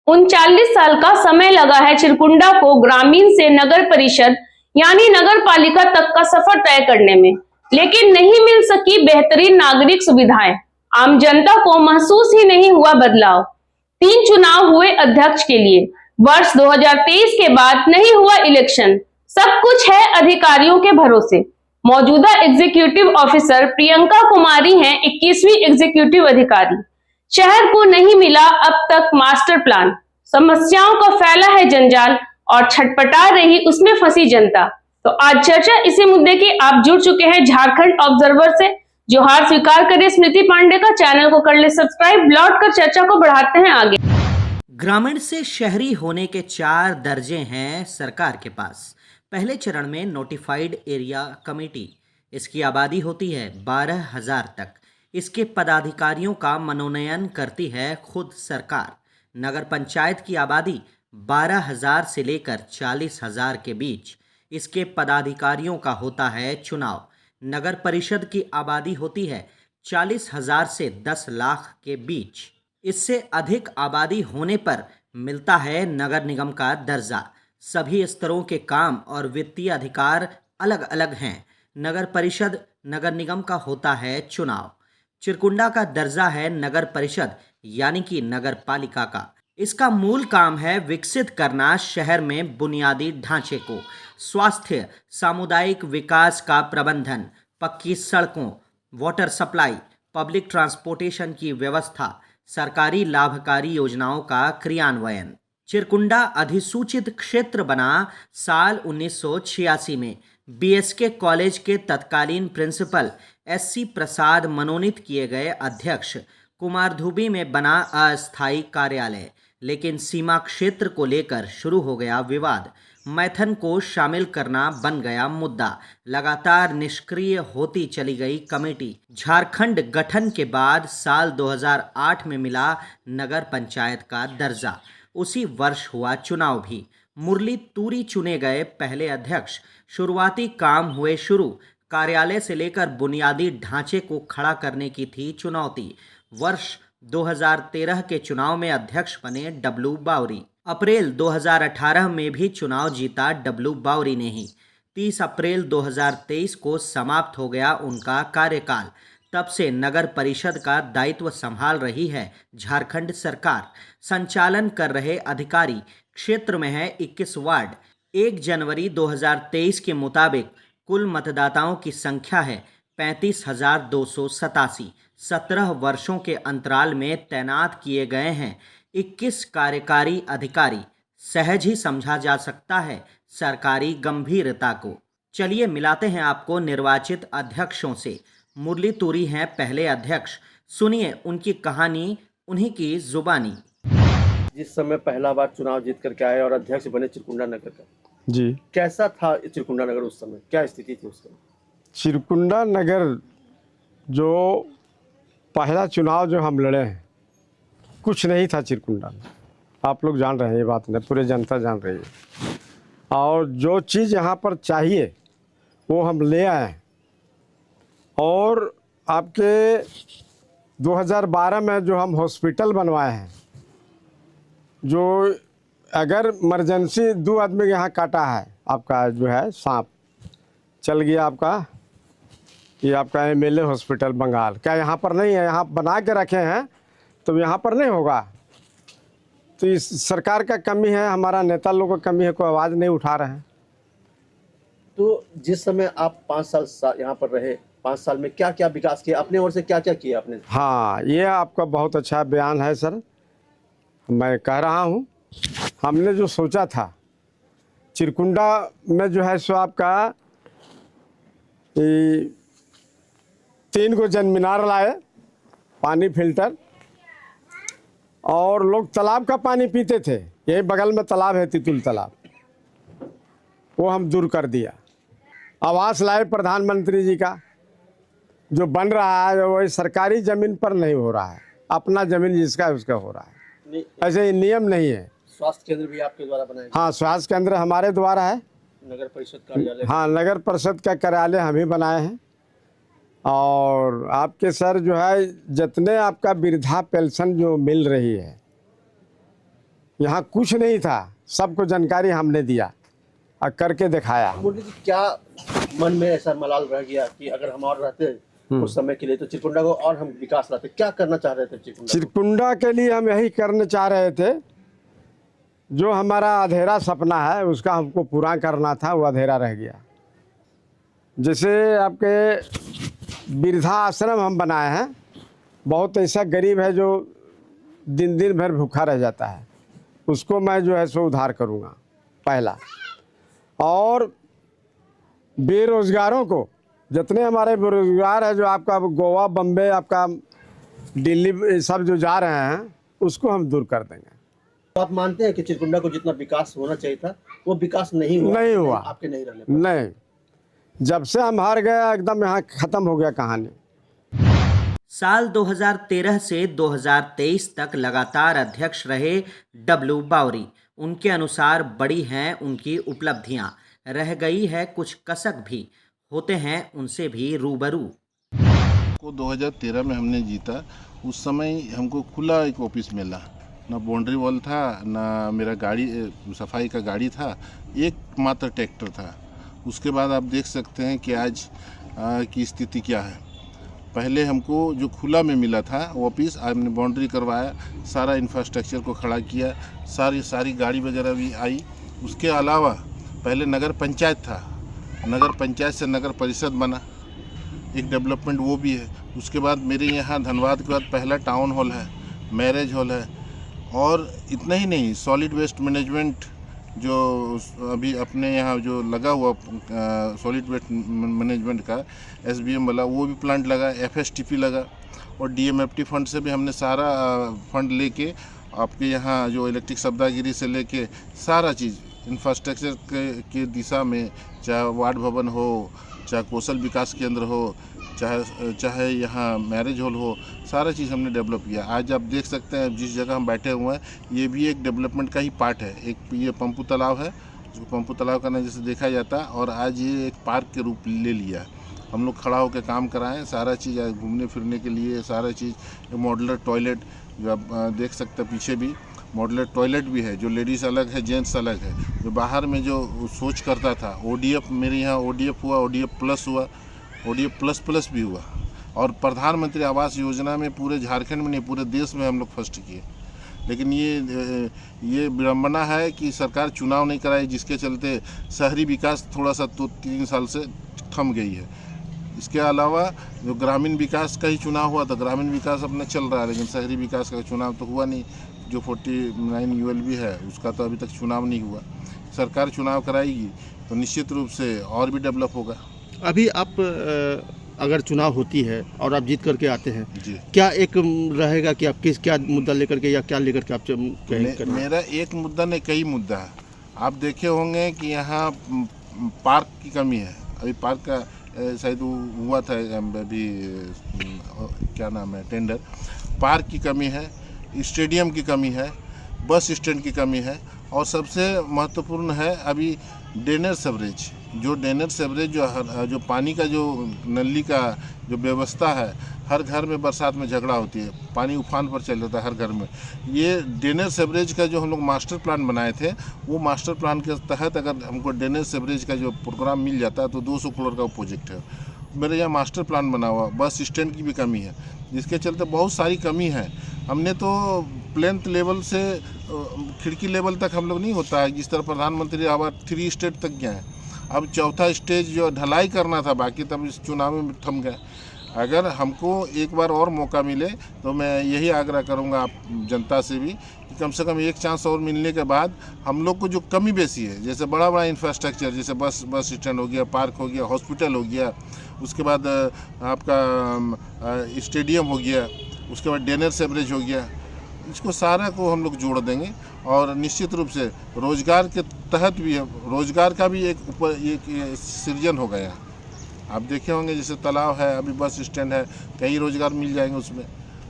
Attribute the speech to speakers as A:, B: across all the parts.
A: 39 साल का समय लगा है चिरकुंडा को ग्रामीण से नगर परिषद यानी नगर पालिका तक का सफर तय करने में, लेकिन नहीं मिल सकी बेहतरीन नागरिक सुविधाएं। आम जनता को महसूस ही नहीं हुआ बदलाव। 3 चुनाव हुए अध्यक्ष के लिए। वर्ष 2023 के बाद नहीं हुआ इलेक्शन। सब कुछ है अधिकारियों के भरोसे। मौजूदा एग्जीक्यूटिव ऑफिसर प्रियंका कुमारी हैं 21वीं एग्जीक्यूटिव अधिकारी। शहर को नहीं मिला अब तक मास्टर प्लान। समस्याओं का फैला है जंजाल और छटपटा रही उसमें फंसी जनता। तो आज चर्चा इसी मुद्दे की। आप जुड़ चुके हैं झारखंड ऑब्जर्वर से। जो हार स्वीकार करे स्मृति पांडे का चैनल को कर ले सब्सक्राइब। लौट कर चर्चा को बढ़ाते हैं आगे।
B: ग्रामीण से शहरी होने के 4 दर्जे हैं सरकार के पास। पहले चरण में नोटिफाइड एरिया कमेटी, इसकी आबादी होती है 12,000 तक। इसके पदाधिकारियों का मनोनयन करती है खुद सरकार। नगर पंचायत की आबादी 12,000 से लेकर 40,000 के बीच। इसके पदाधिकारियों का होता है चुनाव। नगर परिषद की आबादी होती है 40,000 से 10 लाख के बीच। इससे अधिक आबादी होने पर मिलता है नगर निगम का दर्जा। सभी स्तरों के काम और वित्तीय अधिकार अलग अलग हैं। नगर परिषद नगर निगम का होता है चुनाव। चिरकुंडा का दर्जा है नगर परिषद यानी कि नगर पालिका का। इसका मूल काम है विकसित करना शहर में बुनियादी ढांचे को, स्वास्थ्य, सामुदायिक विकास का प्रबंधन, पक्की सड़कों, वाटर सप्लाई, पब्लिक ट्रांसपोर्टेशन की व्यवस्था, सरकारी लाभकारी योजनाओं का क्रियान्वयन। चिरकुंडा अधिसूचित क्षेत्र बना साल 1986 में। बीएसके कॉलेज के तत्कालीन प्रिंसिपल एससी प्रसाद मनोनीत किए गए अध्यक्ष। कुमारधुबी में बना अस्थायी कार्यालय, लेकिन सीमा क्षेत्र को लेकर शुरू हो गया विवाद। मैथन को शामिल करना बन गया मुद्दा। लगातार निष्क्रिय होती चली गई कमेटी। झारखंड गठन के बाद साल 2008 में मिला नगर पंचायत का दर्जा। उसी वर्ष हुआ चुनाव भी। मुरली तूरी चुने गए पहले अध्यक्ष। शुरुआती काम हुए शुरू। कार्यालय से लेकर बुनियादी ढांचे को खड़ा करने की थी चुनौती। वर्ष 2013 के चुनाव में अध्यक्ष बने डब्लू बावरी। अप्रैल 2018 में भी चुनाव जीता डब्लू बावरी ने ही। 30 अप्रैल 2023 को समाप्त हो गया उनका कार्यकाल। तब से नगर परिषद का दायित्व संभाल रही है झारखंड सरकार। संचालन कर रहे अधिकारी। क्षेत्र में है 21 वार्ड। 1 जनवरी 2023 के मुताबिक कुल मतदाताओं की संख्या है 35,287। 17 वर्षों के अंतराल में तैनात किए गए हैं 21 कार्यकारी अधिकारी। सहज ही समझा जा सकता है सरकारी गंभीरता को। चलिए मिलाते हैं आपको निर्वाचित अध्यक्षों से। मुरली तूरी हैं पहले अध्यक्ष। सुनिए उनकी कहानी, उन्हीं की जुबानी।
C: जिस समय पहला बार चुनाव जीत करके आए और अध्यक्ष बने चिरकुंडा नगर का,
D: जी
C: कैसा था चिरकुंडा नगर उस समय? क्या स्थिति थी उस समय?
D: चिरकुंडा नगर जो पहला चुनाव जो हम लड़े हैं, कुछ नहीं था चिरकुंडा में। आप लोग जान रहे हैं ये बात, नहीं पूरे जनता जान रही है। और जो चीज़ यहाँ पर चाहिए वो हम ले आए हैं। और आपके 2012 में जो हम हॉस्पिटल बनवाए हैं, जो अगर इमरजेंसी 2 आदमी यहाँ काटा है, आपका जो है सांप चल गया आपका, ये आपका एमएलए हॉस्पिटल बंगाल, क्या यहाँ पर नहीं है? यहाँ बना के रखे हैं तो यहाँ पर नहीं होगा। तो इस सरकार का कमी है, हमारा नेता लोग का कमी है, कोई आवाज़ नहीं उठा रहे हैं।
C: तो जिस समय आप 5 साल यहाँ पर रहे, 5 साल में क्या क्या विकास किया अपने ओर से, क्या क्या किया आपने?
D: हाँ, ये आपका बहुत अच्छा बयान है सर। मैं कह रहा हूँ, हमने जो सोचा था चिरकुंडा में जो है सो आपका 3 गो जन मीनार लाए, पानी फिल्टर, और लोग तालाब का पानी पीते थे। यही बगल में तालाब है, तितुल तालाब, वो हम दूर कर दिया। आवास लाए प्रधानमंत्री जी का, जो बन रहा है वही सरकारी ज़मीन पर नहीं हो रहा है, अपना ज़मीन जिसका है उसका हो रहा है। ऐसे नियम नहीं है।
C: स्वास्थ्य केंद्र भी आपके द्वारा बनाया?
D: हाँ, स्वास्थ्य केंद्र हमारे द्वारा है।
C: नगर परिषद कार्यालय?
D: हाँ, नगर परिषद का कार्यालय हम ही बनाए हैं। और आपके सर जो है जितने आपका वृद्धा पेंशन जो मिल रही है, यहाँ कुछ नहीं था, सबको जानकारी हमने दिया और करके दिखाया।
C: मुरली जी, क्या मन में ऐसा मलाल रह गया कि अगर हम और रहते उस समय के लिए तो चिरकुंडा को और हम विकास लाते, क्या करना चाह रहे थे चिरकुंडा को?
D: चिरकुंडा के लिए हम यही करना चाह रहे थे, जो हमारा अधूरा सपना है उसका हमको पूरा करना था, वो अधूरा रह गया। जैसे आपके वृद्धा आश्रम हम बनाए हैं, बहुत ऐसा गरीब है जो दिन दिन भर भूखा रह जाता है, उसको मैं जो है सो उद्धार करूँगा पहला। और बेरोज़गारों को, जितने हमारे बेरोज़गार है जो आपका गोवा बम्बे आपका दिल्ली सब जो जा रहे हैं, उसको हम दूर कर देंगे।
C: तो आप मानते हैं कि चिरकुंडा को जितना विकास होना चाहिए था वो विकास नहीं हुआ आपके नहीं रहने पर?
D: नहीं, जब से हम हार गए एकदम यहाँ ख़त्म हो गया कहानी।
B: साल 2013 से 2023 तक लगातार अध्यक्ष रहे डब्लू बावरी। उनके अनुसार बड़ी हैं उनकी उपलब्धियां, रह गई है कुछ कसक भी, होते हैं उनसे भी रूबरू।
E: को 2013 में हमने जीता। उस समय हमको खुला एक ऑफिस मिला, ना बाउंड्री वॉल था, ना मेरा गाड़ी सफाई का गाड़ी था, एक मात्र ट्रैक्टर था। उसके बाद आप देख सकते हैं कि आज की स्थिति क्या है। पहले हमको जो खुला में मिला था ऑफिस, हमने बाउंड्री करवाया, सारा इंफ्रास्ट्रक्चर को खड़ा किया, सारी गाड़ी वगैरह भी आई। उसके अलावा पहले नगर पंचायत था, नगर पंचायत से नगर परिषद बना, एक डेवलपमेंट वो भी है। उसके बाद मेरे यहाँ धनबाद के बाद पहला टाउन हॉल है, मैरिज हॉल है, और इतना ही नहीं, सॉलिड वेस्ट मैनेजमेंट जो अभी अपने यहाँ जो लगा हुआ सॉलिड वेस्ट मैनेजमेंट का SBM वाला, वो भी प्लांट लगा, FSTP लगा, और DMFT फंड से भी हमने सारा फंड लेके आपके यहाँ जो इलेक्ट्रिक सब्दागिरी से लेके सारा चीज़ इंफ्रास्ट्रक्चर के दिशा में, चाहे वार्ड भवन हो, चाहे कौशल विकास केंद्र हो, चाहे यहाँ मैरिज हॉल हो, सारा चीज़ हमने डेवलप किया। आज आप देख सकते हैं जिस जगह हम बैठे हुए हैं, ये भी एक डेवलपमेंट का ही पार्ट है। एक ये पंपू तालाब है, जो पंपू तालाब का नाम जैसे देखा जाता है, और आज ये एक पार्क के रूप ले लिया है। हम लोग खड़ा होकर काम कराएं, सारा चीज़ घूमने फिरने के लिए सारा चीज़। मॉडलर टॉयलेट जो आप देख सकते हैं, पीछे भी मॉडलर टॉयलेट भी है, जो लेडीज़ अलग है, जेंट्स अलग है। जो बाहर में जो सोच करता था, ODF मेरे यहाँ ODF हुआ, ODF प्लस हुआ, ODF प्लस भी हुआ, और प्रधानमंत्री आवास योजना में पूरे झारखंड में नहीं, पूरे देश में हम लोग फर्स्ट किए। लेकिन ये विडम्बना है कि सरकार चुनाव नहीं कराई, जिसके चलते शहरी विकास थोड़ा सा तो 3 साल से थम गई है। इसके अलावा जो ग्रामीण विकास का ही चुनाव हुआ था, ग्रामीण विकास अपना चल रहा है, लेकिन शहरी विकास का चुनाव तो हुआ नहीं। जो 49 ULB है, उसका तो अभी तक चुनाव नहीं हुआ। सरकार चुनाव कराएगी तो निश्चित रूप से और भी डेवलप होगा।
C: अभी आप अगर चुनाव होती है और आप जीत करके आते हैं
E: जी,
C: क्या एक रहेगा कि आप क्या मुद्दा लेकर के या क्या लेकर के आप
E: मेरा एक मुद्दा नहीं, कई मुद्दा है। आप देखे होंगे कि यहाँ पार्क की कमी है। अभी पार्क का शायद हुआ था अभी, क्या नाम है, टेंडर। पार्क की कमी है, स्टेडियम की कमी है, बस स्टैंड की कमी है, और सबसे महत्वपूर्ण है अभी ड्रेनेज सीवरेज। जो ड्रेनेज सीवरेज जो पानी का जो नली का जो व्यवस्था है, हर घर में बरसात में झगड़ा होती है, पानी उफान पर चल जाता है हर घर में। ये ड्रेनेज सीवरेज का जो हम लोग मास्टर प्लान बनाए थे, वो मास्टर प्लान के तहत अगर हमको ड्रेनेज सीवरेज का जो प्रोग्राम मिल जाता है तो 200 करोड़ का प्रोजेक्ट है। मेरे यहाँ मास्टर प्लान बना हुआ, बस स्टैंड की भी कमी है, जिसके चलते बहुत सारी कमी है। हमने तो प्लेंथ लेवल से खिड़की लेवल तक हम लोग नहीं होता है, जिस तरह प्रधानमंत्री आवास 3 स्टेट तक गए हैं। अब 4था स्टेज जो ढलाई करना था बाकी, तब इस चुनाव में थम गए। अगर हमको एक बार और मौका मिले तो मैं यही आग्रह करूंगा आप जनता से भी कि कम से कम एक चांस और मिलने के बाद हम लोग को जो कमी बेसी है, जैसे बड़ा बड़ा इंफ्रास्ट्रक्चर, जैसे बस स्टैंड हो गया, पार्क हो गया, हॉस्पिटल हो गया, उसके बाद आपका स्टेडियम हो गया, उसके बाद ड्रेनेज सीवरेज हो गया, इसको सारा को हम लोग जोड़ देंगे। और निश्चित रूप से रोजगार के तहत भी रोजगार का भी एक सृजन हो गया। आप देखे होंगे जैसे तालाब है, अभी बस स्टैंड है, कई रोजगार मिल जाएंगे उसमें।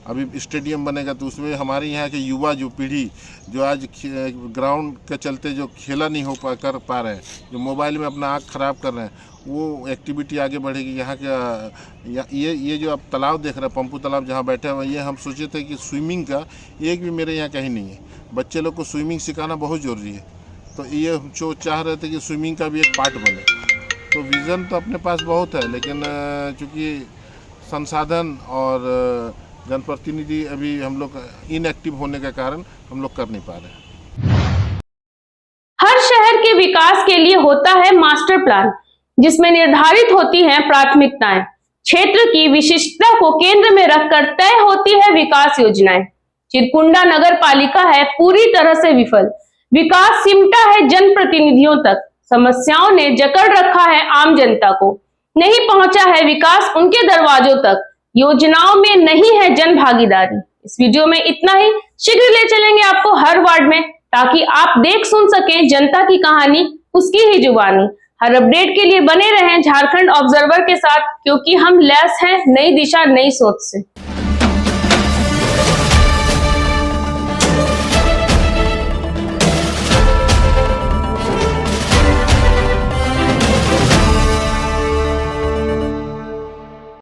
E: अभी स्टेडियम बनेगा तो उसमें हमारे यहाँ के युवा जो पीढ़ी जो आज ग्राउंड के चलते जो खेला नहीं कर पा रहे हैं, जो मोबाइल में अपना आँख खराब कर रहे हैं, वो एक्टिविटी आगे बढ़ेगी। यहाँ का ये जो आप तालाब देख रहे हैं, पंपू तालाब जहाँ बैठे हुए, ये हम सोचे थे कि स्विमिंग का एक भी मेरे यहाँ कहीं नहीं है। बच्चे लोग को स्विमिंग सिखाना बहुत ज़रूरी है, तो ये हम जो चाह रहे थे कि स्विमिंग का भी एक पार्ट बने। तो विज़न तो अपने पास बहुत है, लेकिन चूँकि संसाधन और जनप्रतिनिधि अभी हम लोग इनएक्टिव होने के कारण हम लोग कर नहीं पा रहे।
A: हर शहर के विकास के लिए होता है मास्टर प्लान, जिसमें निर्धारित होती हैं प्राथमिकताएं। क्षेत्र की विशिष्टता को केंद्र में रखकर तय होती है विकास योजनाएं। चिरकुंडा नगर पालिका है पूरी तरह से विफल। विकास सिमटा है जनप्रतिनिधियों तक, समस्याओं ने जकड़ रखा है आम जनता को। नहीं पहुंचा है विकास उनके दरवाजों तक, योजनाओं में नहीं है जन भागीदारी। इस वीडियो में इतना ही। शीघ्र ले चलेंगे आपको हर वार्ड में, ताकि आप देख सुन सकें जनता की कहानी उसकी ही जुबानी। हर अपडेट के लिए बने रहें झारखंड ऑब्जर्वर के साथ, क्योंकि हम लैस हैं नई दिशा नई सोच से।